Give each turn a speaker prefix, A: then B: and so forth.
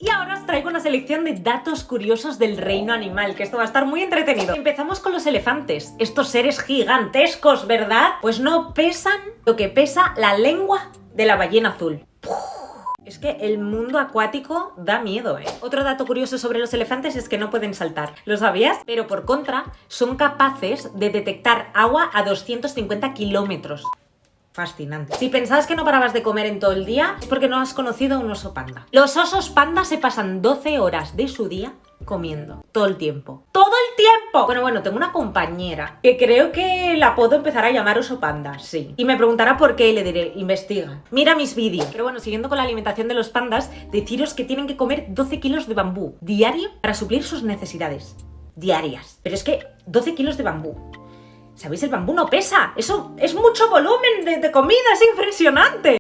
A: Y ahora os traigo una selección de datos curiosos del reino animal, que esto va a estar muy entretenido. Empezamos con los elefantes. Estos seres gigantescos, ¿verdad? Pues no pesan lo que pesa la lengua de la ballena azul. Es que el mundo acuático da miedo, ¿eh? Otro dato curioso sobre los elefantes es que no pueden saltar. ¿Lo sabías? Pero por contra, son capaces de detectar agua a 250 kilómetros. Fascinante. Si pensabas que no parabas de comer en todo el día, es porque no has conocido a un oso panda. Los osos panda se pasan 12 horas de su día comiendo. Todo el tiempo. ¡Todo el tiempo! Bueno, tengo una compañera que creo que la puedo empezar a llamar oso panda, sí. Y me preguntará por qué y le diré, investiga. Mira mis vídeos. Pero bueno, siguiendo con la alimentación de los pandas, deciros que tienen que comer 12 kilos de bambú diario para suplir sus necesidades diarias. Pero es que 12 kilos de bambú. ¿Sabéis? El bambú no pesa. Eso es mucho volumen de comida, es impresionante.